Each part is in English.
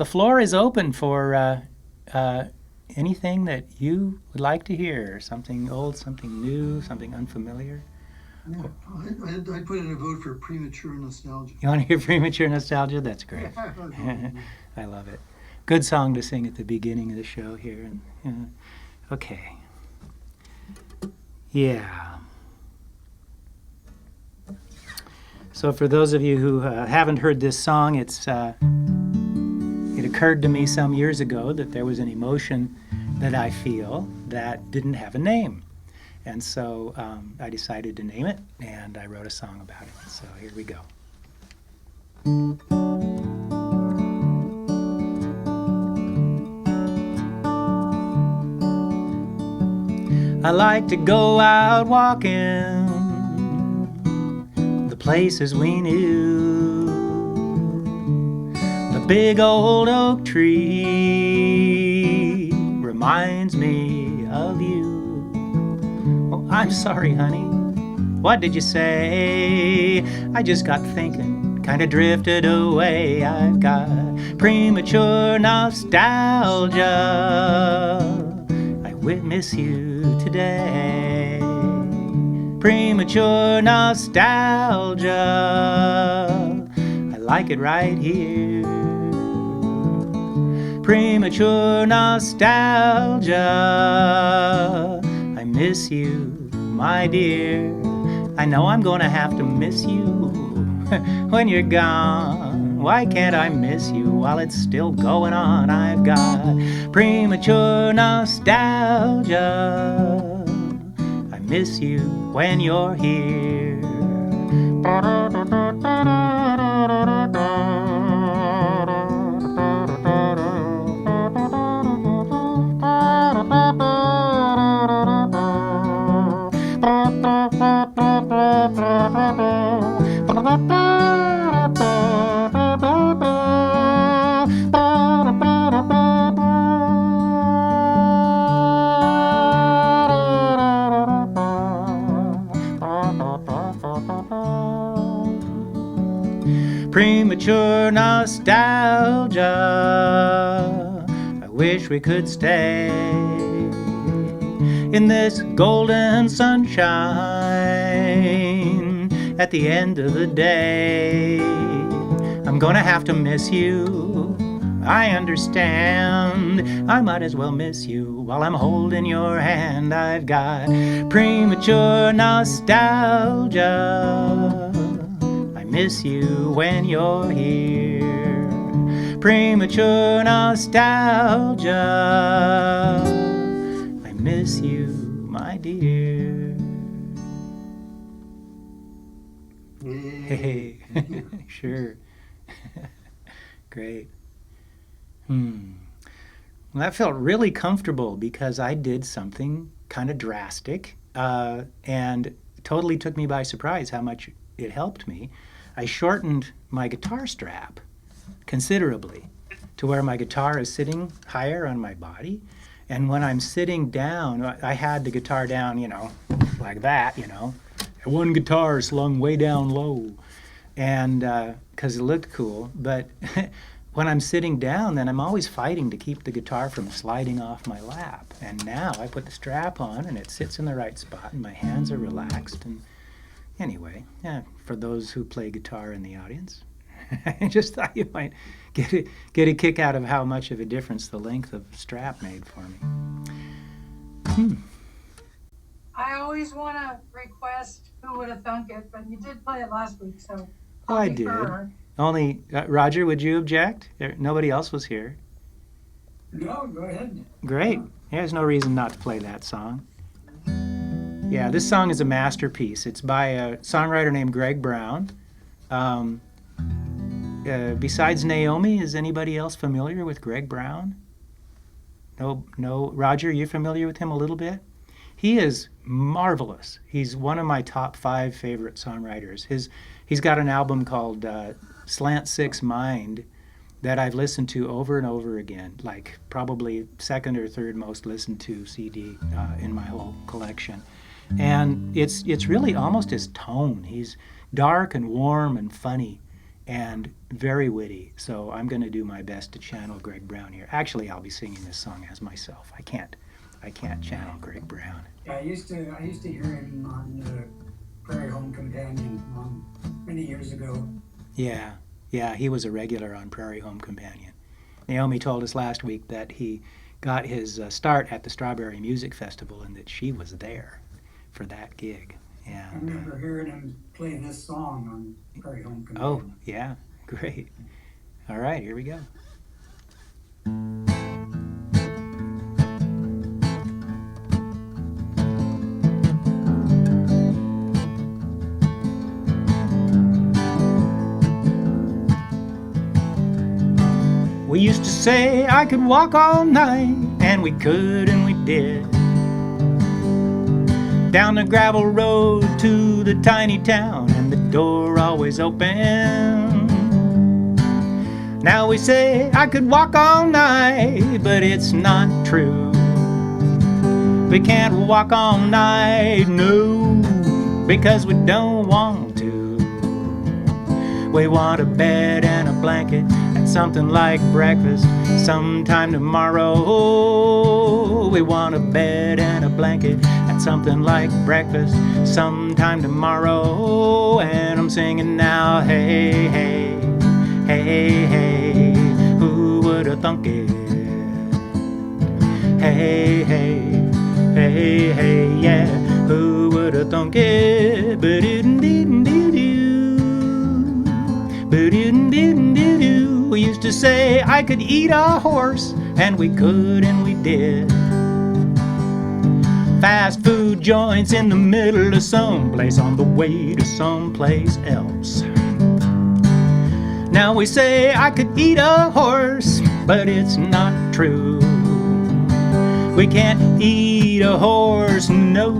The floor is open for anything that you would like to hear. Something old, something new, something unfamiliar. Yeah, I put in a vote for Premature Nostalgia. You want to hear Premature Nostalgia? That's great. Yeah, I voted, yeah. I love it. Good song to sing at the beginning of the show here. Okay. Yeah. So for those of you who haven't heard this song, it occurred to me some years ago that there was an emotion that I feel that didn't have a name. And so I decided to name it, and I wrote a song about it. So here we go. I like to go out walking the places we knew. The big old oak tree reminds me of you. Oh, I'm sorry, honey. What did you say? I just got thinking, kinda drifted away. I've got premature nostalgia. I miss you today. Premature nostalgia. I like it right here. Premature nostalgia. I miss you, my dear. I know I'm gonna have to miss you when you're gone. Why can't I miss you while it's still going on? I've got premature nostalgia. I miss you when you're here. Premature nostalgia. I wish we could stay in this golden sunshine at the end of the day. I'm gonna have to miss you, I understand. I might as well miss you while I'm holding your hand. I've got premature nostalgia. I miss you when you're here. Premature nostalgia. I miss you, my dear. Hey, sure. Great. Well, that felt really comfortable because I did something kind of drastic and totally took me by surprise how much it helped me. I shortened my guitar strap considerably to where my guitar is sitting higher on my body. And when I'm sitting down, I had the guitar down, like that, one guitar slung way down low. And because it looked cool. But when I'm sitting down, then I'm always fighting to keep the guitar from sliding off my lap. And now I put the strap on and it sits in the right spot and my hands are relaxed. And anyway, yeah, for those who play guitar in the audience, I just thought you might get a kick out of how much of a difference the length of strap made for me. I always want to request Who Woulda Thunk It, but you did play it last week, so Oh, I'll I did. defer. Only, Roger, would you object? Nobody else was here. No, go ahead. Great. There's no reason not to play that song. Yeah, this song is a masterpiece. It's by a songwriter named Greg Brown. Besides Naomi, is anybody else familiar with Greg Brown? No. Roger, you familiar with him a little bit? He is marvelous. He's one of my top 5 favorite songwriters. He's got an album called Slant Six Mind that I've listened to over and over again, like probably second or third most listened to CD in my whole collection. And it's really almost his tone. He's dark and warm and funny. and very witty. So I'm going to do my best to channel Greg Brown here. Actually, I'll be singing this song as myself. I can't channel Greg Brown. Yeah, I used to hear him on Prairie Home Companion many years ago. Yeah, yeah, he was a regular on Prairie Home Companion. Naomi told us last week that he got his start at the Strawberry Music Festival and that she was there for that gig. I And remember hearing him play this song on Prairie Home oh, Companion. yeah, great. All right, here we go. We used to say I could walk all night, and we could and we did. Down the gravel road to the tiny town, and the door always open. Now we say I could walk all night, but it's not true. We can't walk all night, no, because we don't want to. We want a bed and a blanket and something like breakfast sometime tomorrow. We want a bed and a blanket and something like breakfast sometime tomorrow. And I'm singing now, hey, hey, hey, hey, who would have thunk it? Hey, hey, hey, hey, yeah, who would have thunk it? We used to say I could eat a horse, and we could and we did. Fast food joints in the middle of someplace on the way to someplace else. Now we say I could eat a horse, but it's not true. We can't eat a horse, no,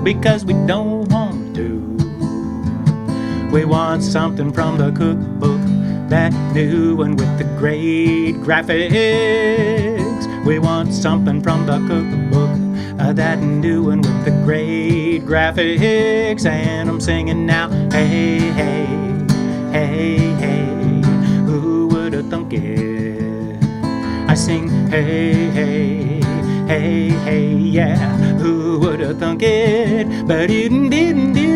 because we don't want to. We want something from the cookbook, that new one with the great graphics. We want something from the cookbook, that new one with the great graphics. And I'm singing now, hey, hey, hey, hey, who would have thunk it? I sing, hey, hey, hey, hey, yeah, who would have thunk it? But it didn't do.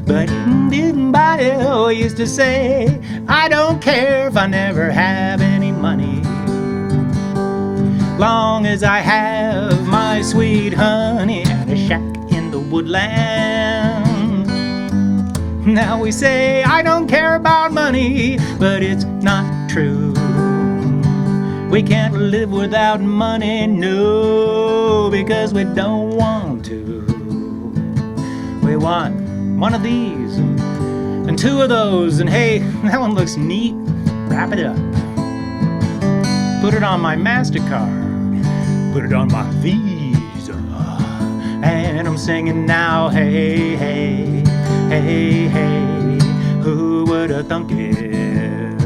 But everybody used to say, I don't care if I never have any money, long as I have my sweet honey and a shack in the woodland. Now we say, I don't care about money, but it's not true. We can't live without money, no, because we don't want to. We want one of these and two of those, and hey, that one looks neat. Wrap it up. Put it on my MasterCard. Put it on my Visa. And I'm singing now, hey, hey, hey, hey, who would have thunk it?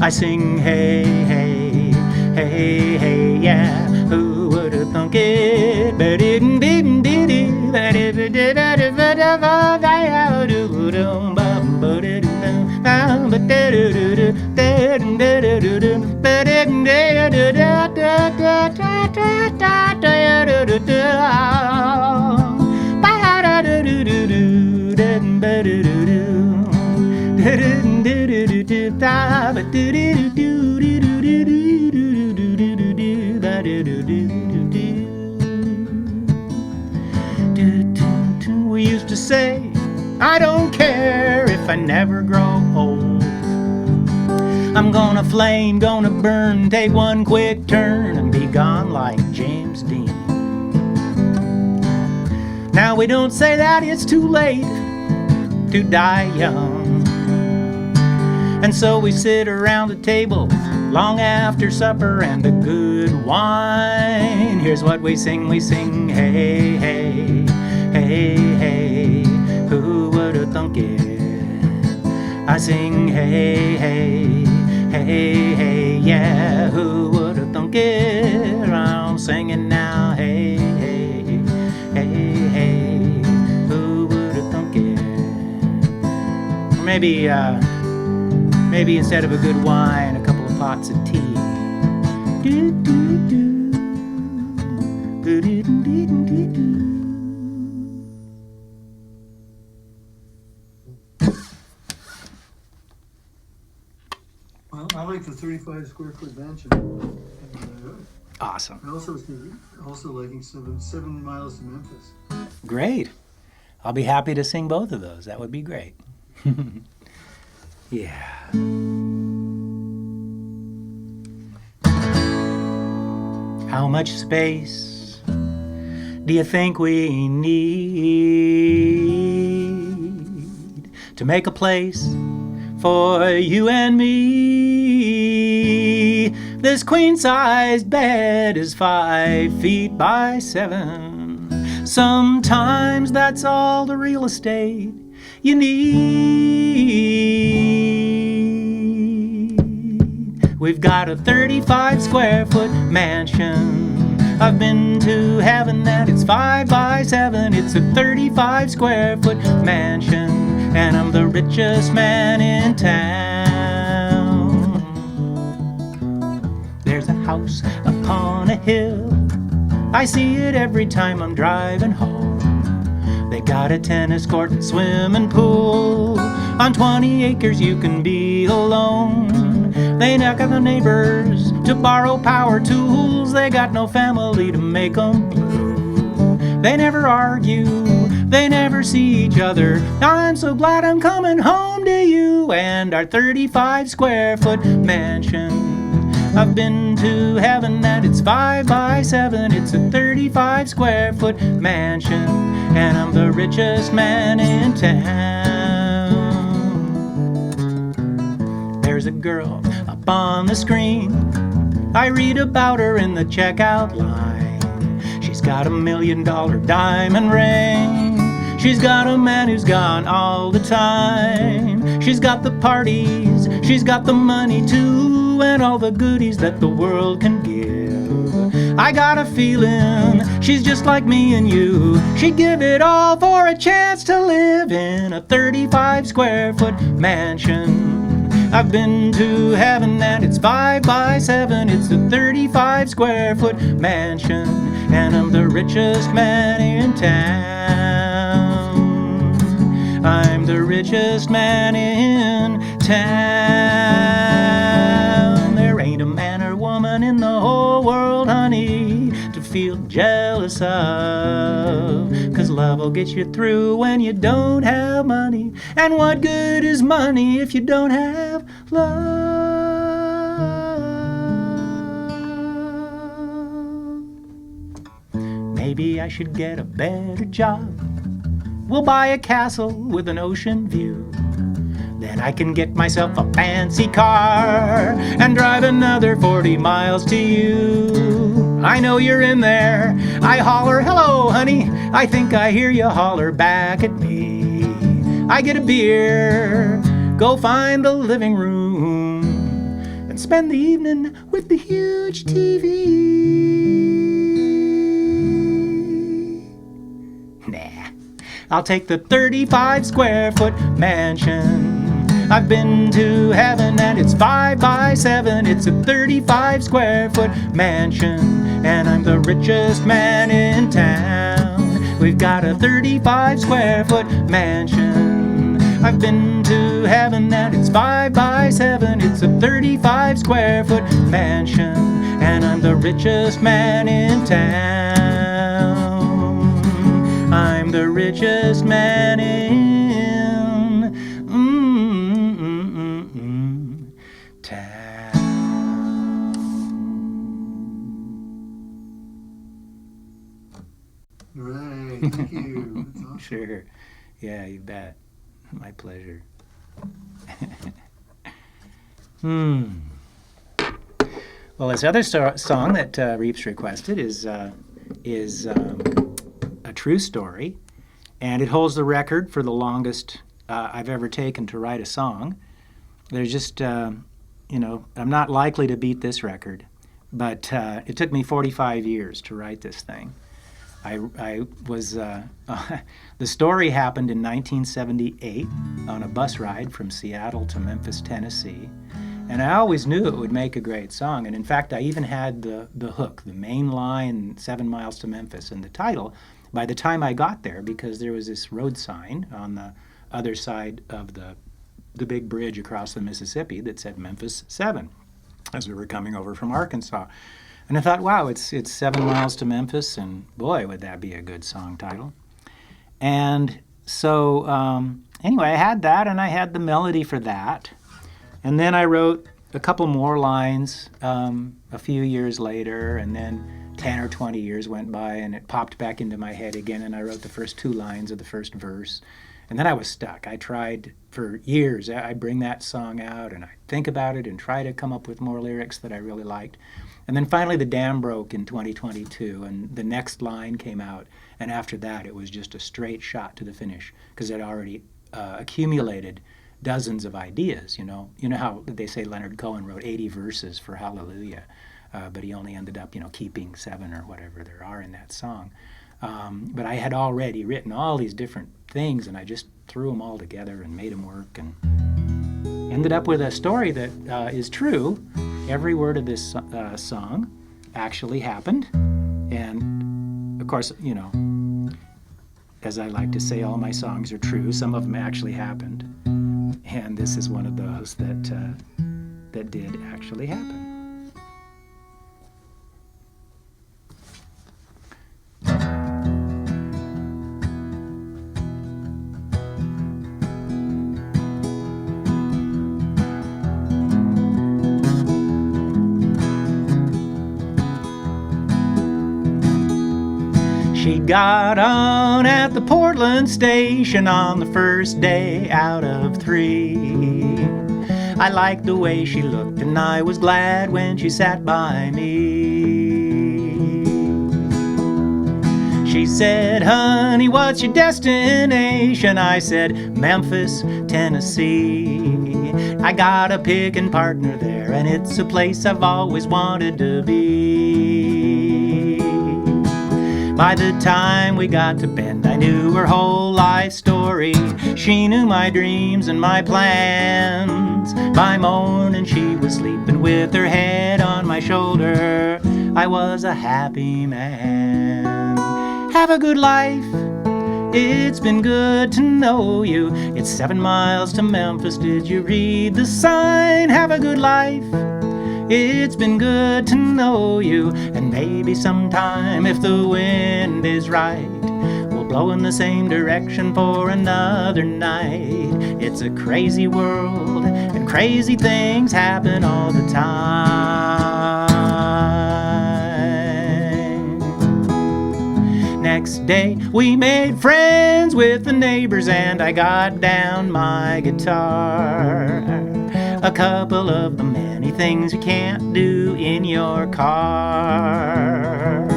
I sing, hey, hey, hey, hey, yeah, who would have thunk it? But it didn't do. We used to say, I don't care if I never grow old. I'm gonna flame, gonna burn, take one quick turn and be gone like James Dean. Now we don't say that it's too late to die young. And so we sit around the table long after supper and a good wine. Here's what we sing, hey, hey, hey, hey, who would have thunk it? I sing, hey, hey, hey, hey, yeah, who would have thunk it? I'm singing now, hey, hey, hey, hey, who would have thunk it? Or maybe instead of a good wine, a couple of pots of tea. Do, do, do. Do, do, do, do, do, do. Well, I like the 35 square foot mansion. Awesome. I also liking 7 miles to Memphis. Great. I'll be happy to sing both of those. That would be great. Yeah. How much space do you think we need to make a place for you and me? This queen-sized bed is 5 feet by 7. Sometimes that's all the real estate you need. We've got a 35 square foot mansion. I've been to heaven and it's 5 by 7. It's a 35 square foot mansion, and I'm the richest man in town. There's a house upon a hill. I see it every time I'm driving home. They got a tennis court and swimming pool. On 20 acres you can be alone. They knock on the neighbors to borrow power tools. They got no family to make them blue. They never argue, they never see each other. I'm so glad I'm coming home to you and our 35 square foot mansion. I've been to heaven and it's 5 by 7. It's a 35 square foot mansion, and I'm the richest man in town. There's a girl up on the screen. I read about her in the checkout line. She's got $1 million diamond ring. She's got a man who's gone all the time. She's got the parties, she's got the money too, and all the goodies that the world can give. I got a feeling she's just like me and you. She'd give it all for a chance to live in a 35 square foot mansion. I've been to heaven and it's 5 by 7. It's a 35 square foot mansion, and I'm the richest man in town. I'm the richest man in town. There ain't a man or woman in the whole world, honey, to feel jealous of. 'Cause love will get you through when you don't have money. And what good is money if you don't have love? Maybe I should get a better job. We'll buy a castle with an ocean view. Then I can get myself a fancy car and drive another 40 miles to you. I know you're in there. I holler, hello, honey. I think I hear you holler back at me. I get a beer, go find the living room, and spend the evening with the huge TV. Nah, I'll take the 35 square foot mansion. I've been to heaven and it's 5 by 7. It's a 35 square foot mansion, and I'm the richest man in town. We've got a 35 square foot mansion. I've been to heaven and it's 5 by 7. It's a 35 square foot mansion, and I'm the richest man in town. I'm the richest man in town. Right, thank you. That's awesome. Sure. Yeah, you bet. My pleasure. Well, this other song that Reeps requested is a true story, and it holds the record for the longest I've ever taken to write a song. There's just, I'm not likely to beat this record, but it took me 45 years to write this thing. I was, the story happened in 1978 on a bus ride from Seattle to Memphis, Tennessee. And I always knew it would make a great song. And in fact, I even had the hook, the main line, 7 miles to Memphis, and the title by the time I got there, because there was this road sign on the other side of the big bridge across the Mississippi that said Memphis 7 as we were coming over from Arkansas. And I thought, wow, it's 7 miles to Memphis, and boy, would that be a good song title. And so anyway, I had that, and I had the melody for that. And then I wrote a couple more lines a few years later, and then 10 or 20 years went by, and it popped back into my head again, and I wrote the first 2 lines of the first verse. And then I was stuck. I tried for years. I'd bring that song out, and I'd think about it and try to come up with more lyrics that I really liked. And then finally the dam broke in 2022, and the next line came out. And after that, it was just a straight shot to the finish, because I'd already accumulated dozens of ideas, you know. You know how they say Leonard Cohen wrote 80 verses for Hallelujah, but he only ended up, keeping 7 or whatever there are in that song. But I had already written all these different things, and I just threw them all together and made them work, and ended up with a story that is true. Every word of this song actually happened, and of course, as I like to say, all my songs are true. Some of them actually happened, and this is one of those that did actually happen. She got on at the Portland station on the first day out of 3. I liked the way she looked, and I was glad when she sat by me. She said, "Honey, what's your destination?" I said, "Memphis, Tennessee. I got a picking partner there, and it's a place I've always wanted to be." By the time we got to Bend, I knew her whole life story. She knew my dreams and my plans. By morning she was sleeping with her head on my shoulder. I was a happy man. Have a good life. It's been good to know you. It's 7 miles to Memphis. Did you read the sign? Have a good life. It's been good to know you, and maybe sometime, if the wind is right, we'll blow in the same direction for another night. It's a crazy world, and crazy things happen all the time. Next day, we made friends with the neighbors, and I got down my guitar. A couple of the many things you can't do in your car.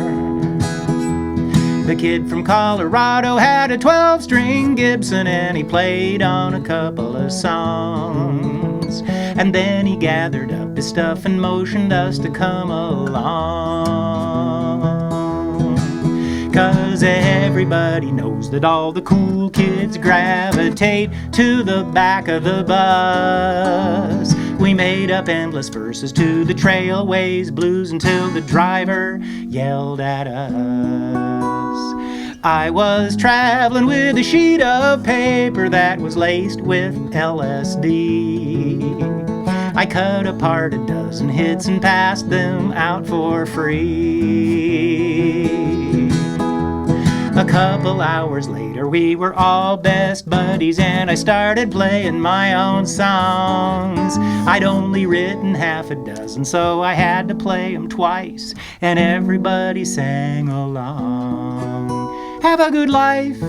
The kid from Colorado had a 12-string Gibson, and he played on a couple of songs. And then he gathered up his stuff and motioned us to come along. 'Cause everybody knows that all the cool kids gravitate to the back of the bus. We made up endless verses to the Trailways Blues until the driver yelled at us. I was traveling with a sheet of paper that was laced with LSD. I cut apart a dozen hits and passed them out for free. A couple hours later, we were all best buddies, and I started playing my own songs. I'd only written half a dozen, so I had to play them twice, and everybody sang along. Have a good life.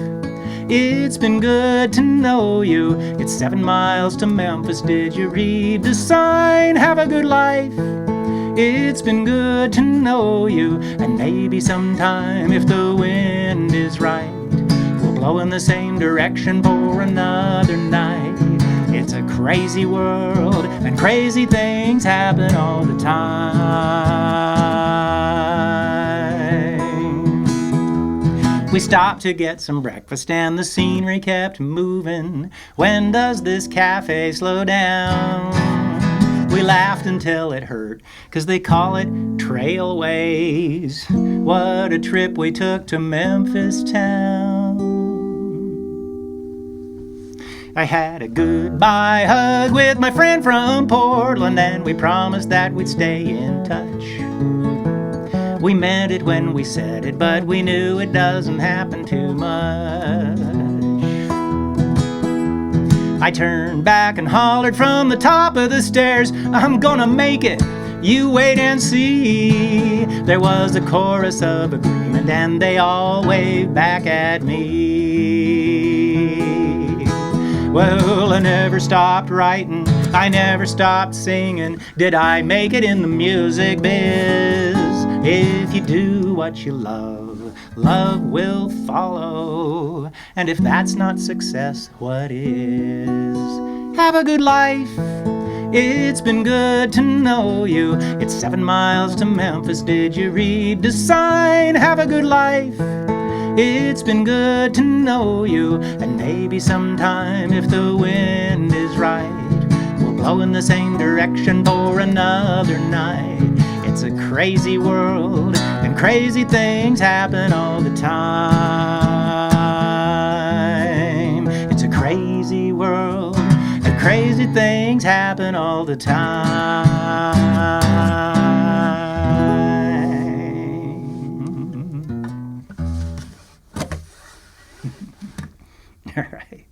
It's been good to know you. It's 7 miles to Memphis. Did you read the sign? Have a good life. It's been good to know you, and maybe sometime, if the wind is right, we'll blow in the same direction for another night. It's a crazy world, and crazy things happen all the time. stopped to get some breakfast and the scenery kept moving. When does this cafe slow down? We laughed until it hurt, 'cause they call it Trailways. What a trip we took to Memphis town. I had a goodbye hug with my friend from Portland, and we promised that we'd stay in touch. We meant it when we said it, but we knew it doesn't happen too much. I turned back and hollered from the top of the stairs, I'm gonna make it, you wait and see. There was a chorus of agreement and they all waved back at me. Well, I never stopped writing, I never stopped singing. Did I make it in the music biz? If you do what you love, love will follow. And if that's not success, what is? Have a good life. It's been good to know you. It's 7 miles to Memphis. Did you read the sign? Have a good life. It's been good to know you. And maybe sometime, if the wind is right, we'll blow in the same direction for another night. It's a crazy world, and crazy things happen all the time. It's a crazy world, and crazy things happen all the time. All right.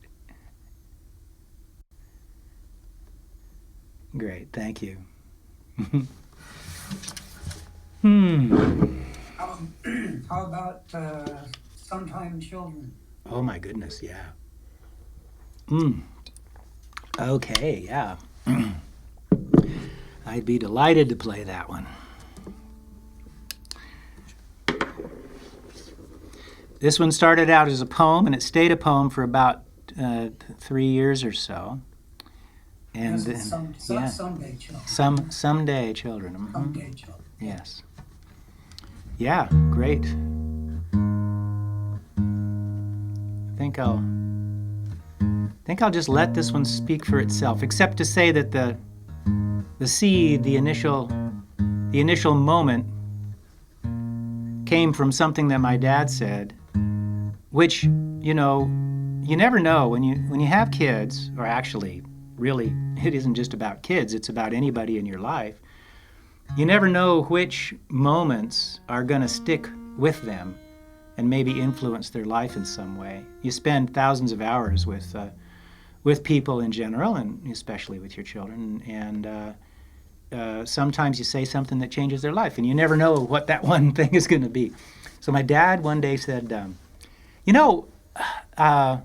Great, thank you. How about Sometime Children? Oh my goodness, yeah. Okay, yeah. I'd be delighted to play that one. This one started out as a poem, and it stayed a poem for about 3 years or so. And then, yeah. Someday Children. Someday Children. Mm-hmm. Someday Children. Yes. Yeah, great. I think I'll just let this one speak for itself, except to say that the seed, the initial moment came from something that my dad said, which, you know, you never know when you have kids, or actually, really, it isn't just about kids, it's about anybody in your life. You never know which moments are going to stick with them and maybe influence their life in some way. You spend thousands of hours with people in general, and especially with your children, and sometimes you say something that changes their life, and you never know what that one thing is going to be. So my dad one day said, I'm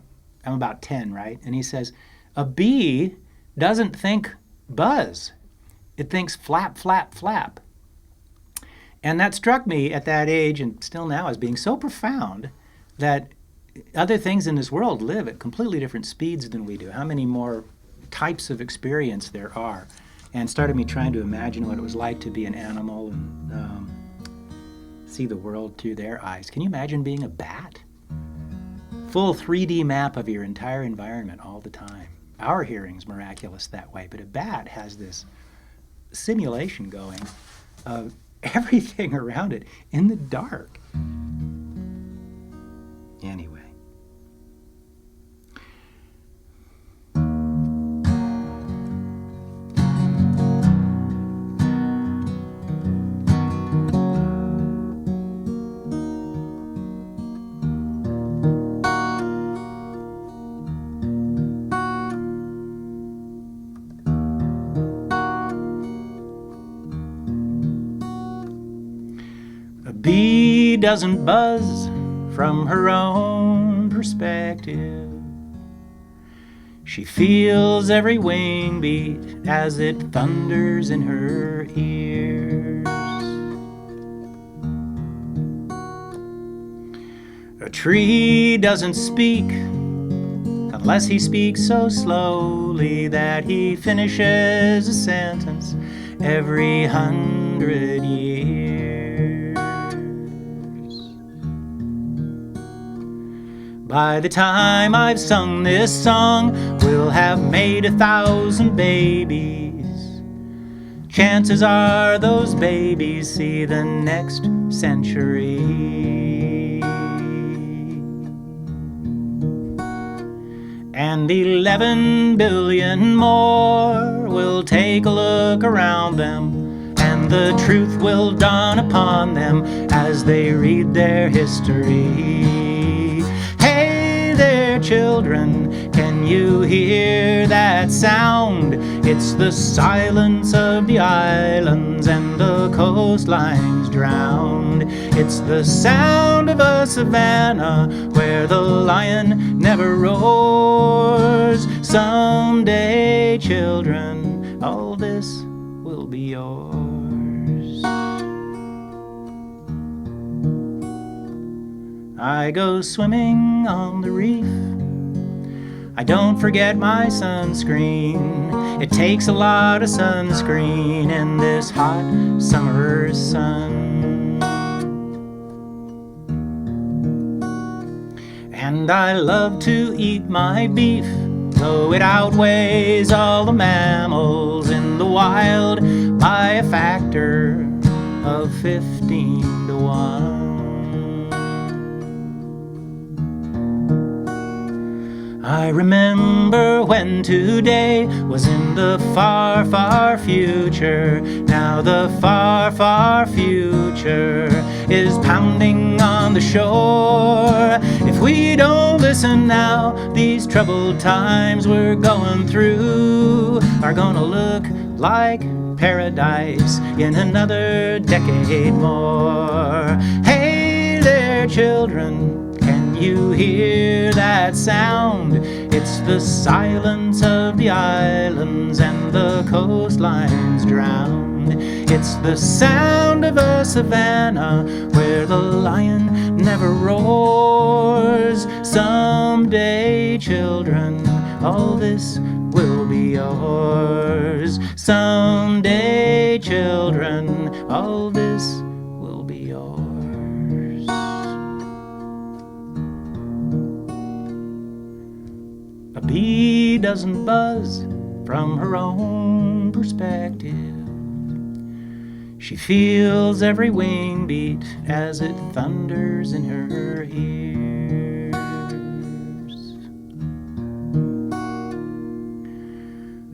about 10, right? And he says, a bee doesn't think buzz. It thinks flap, flap, flap. And that struck me at that age, and still now, as being so profound that other things in this world live at completely different speeds than we do. How many more types of experience there are. And started me trying to imagine what it was like to be an animal and see the world through their eyes. Can you imagine being a bat? Full 3D map of your entire environment all the time. Our hearing's miraculous that way, but a bat has this simulation going of everything around it in the dark. Anyway. A bee doesn't buzz from her own perspective. She feels every wing beat as it thunders in her ears. A tree doesn't speak unless he speaks so slowly that he finishes a sentence every 100 years. By the time I've sung this song, we'll have made 1,000 babies. Chances are those babies see the next century. And 11 billion more will take a look around them, and the truth will dawn upon them as they read their history. Hey there, children, can you hear that sound? It's the silence of the islands and the coastlines drowned. It's the sound of a savannah where the lion never roars. Someday, children, all this will be yours. I go swimming on the reef. I don't forget my sunscreen. It takes a lot of sunscreen in this hot summer sun. And I love to eat my beef, though it outweighs all the mammals in the wild by a factor of 15 to 1. I remember when today was in the far, far future. Now the far, far future is pounding on the shore. If we don't listen now, these troubled times we're going through are gonna look like paradise in another decade more. Hey there, children, can you hear that sound? It's the silence of the islands and the coastlines drowned. It's the sound of a savannah where the lion never roars. Someday, children, all this will be yours. Someday, children, all this will be yours. A bee doesn't buzz from her own perspective. She feels every wing beat as it thunders in her ears.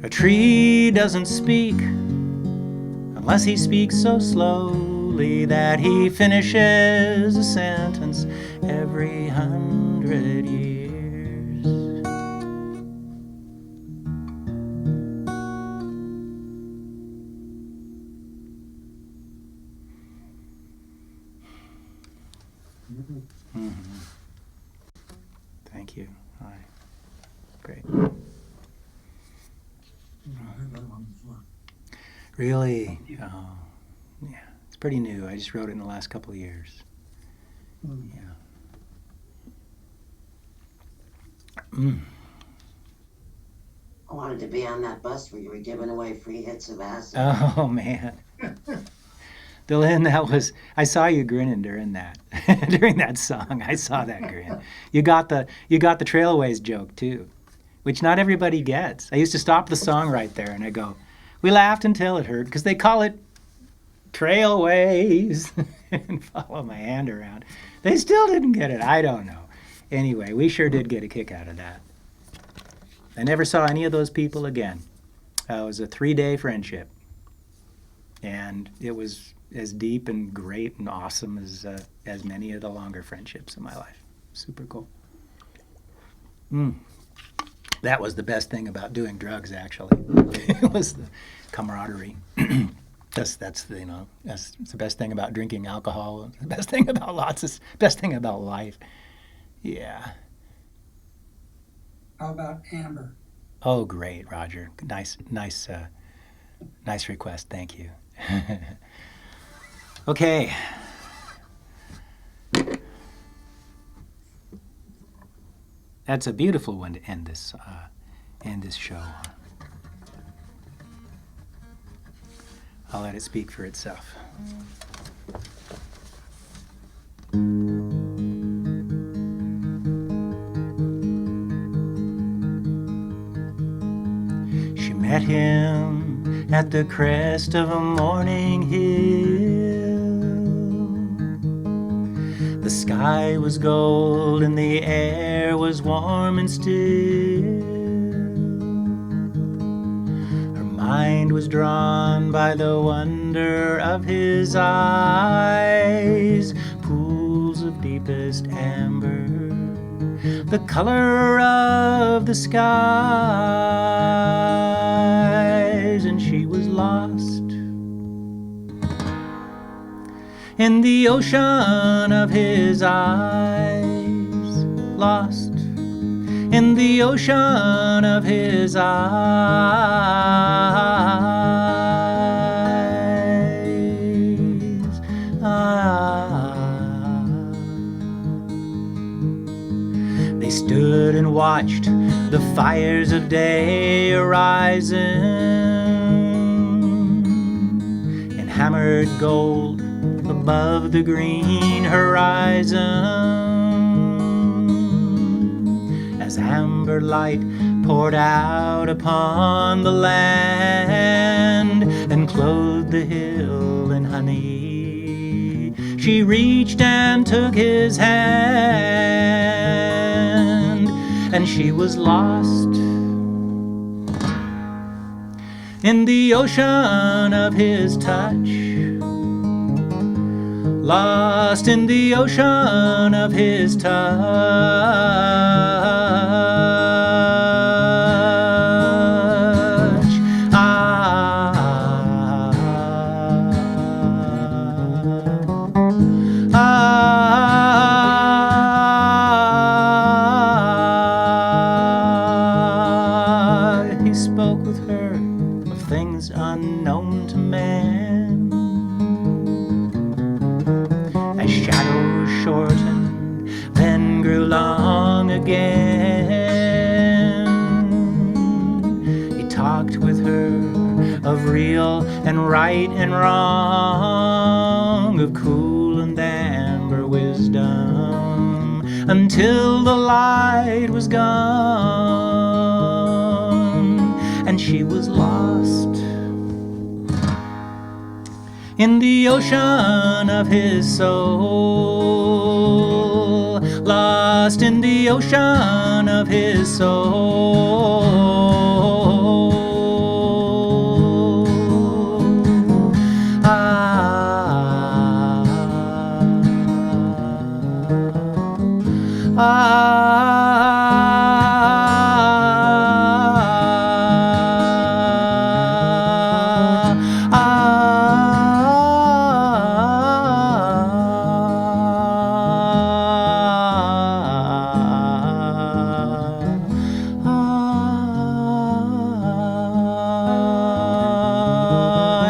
A tree doesn't speak unless he speaks so slowly that he finishes a sentence every 100 years. Mm-hmm. Thank you. All right. Great. Really? Oh, yeah. It's pretty new. I just wrote it in the last couple of years. Yeah. I wanted to be on that bus where you were giving away free hits of acid. Oh, man. Dylan, I saw you grinning during that, during that song. I saw that grin. You got the Trailways joke too, which not everybody gets. I used to stop the song right there and I go, we laughed until it hurt because they call it Trailways and follow my hand around. They still didn't get it. I don't know. Anyway, we sure did get a kick out of that. I never saw any of those people again. It was a 3-day friendship. And it was as deep and great and awesome as many of the longer friendships in my life. Super cool. That was the best thing about doing drugs, actually. It was the camaraderie. That's the best thing about drinking alcohol. The best thing about best thing about life. Yeah. How about Amber? Oh, great, Roger. Nice request. Thank you. Okay. That's a beautiful one to end this show on. I'll let it speak for itself. met him at the crest of a morning hill. The sky was gold and the air was warm and still. Her mind was drawn by the wonder of his eyes, pools of deepest amber, the color of the skies, and she was lost in the ocean of his eyes, lost in the ocean of his eyes. They stood and watched the fires of day arising in hammered gold above the green horizon, as amber light poured out upon the land and clothed the hill in honey. She reached and took his hand, and she was lost in the ocean of his touch, lost in the ocean of his touch. He spoke with her of things unknown to man, as shadows shortened, then grew long again. He talked with her of real and right and wrong, of cool and amber wisdom, until the light was gone, and she was lost in the ocean of his soul, lost in the ocean of his soul.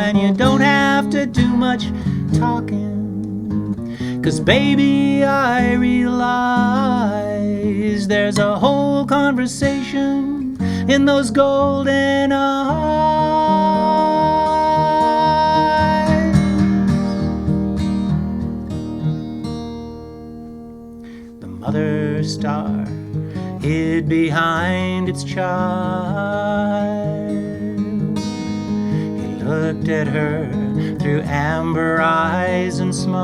And you don't have to do much talking, 'cause baby, I realize there's a whole conversation in those golden eyes. The mother star hid behind its child. He looked at her through amber eyes and smiled.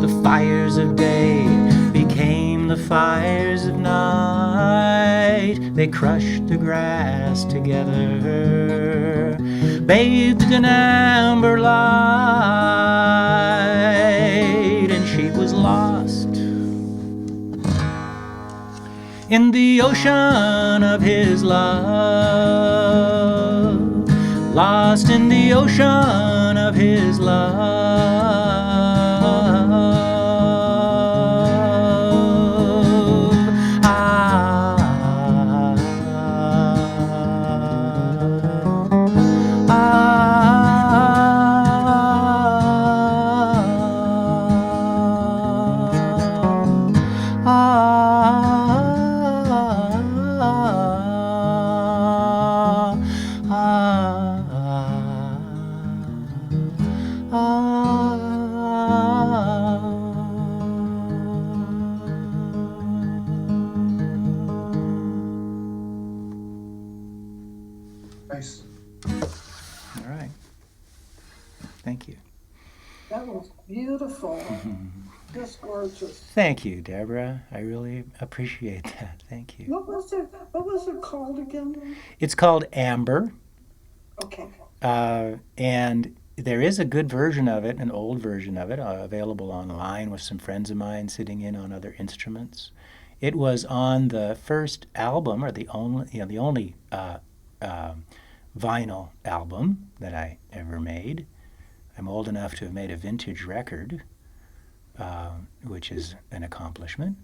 The fires of day became the fires of night. They crushed the grass together, bathed in amber light, and she was lost in the ocean of his love, lost in the ocean of his love. Ah All right. Thank you. That was beautiful. Just gorgeous. Thank you, Deborah. I really appreciate that. Thank you. What was it? What was it called again? It's called Amber, Okay. and there is a good version of it, an old version of it, available online with some friends of mine sitting in on other instruments. It was on the first album, or the only vinyl album that I ever made. I'm old enough to have made a vintage record, which is an accomplishment.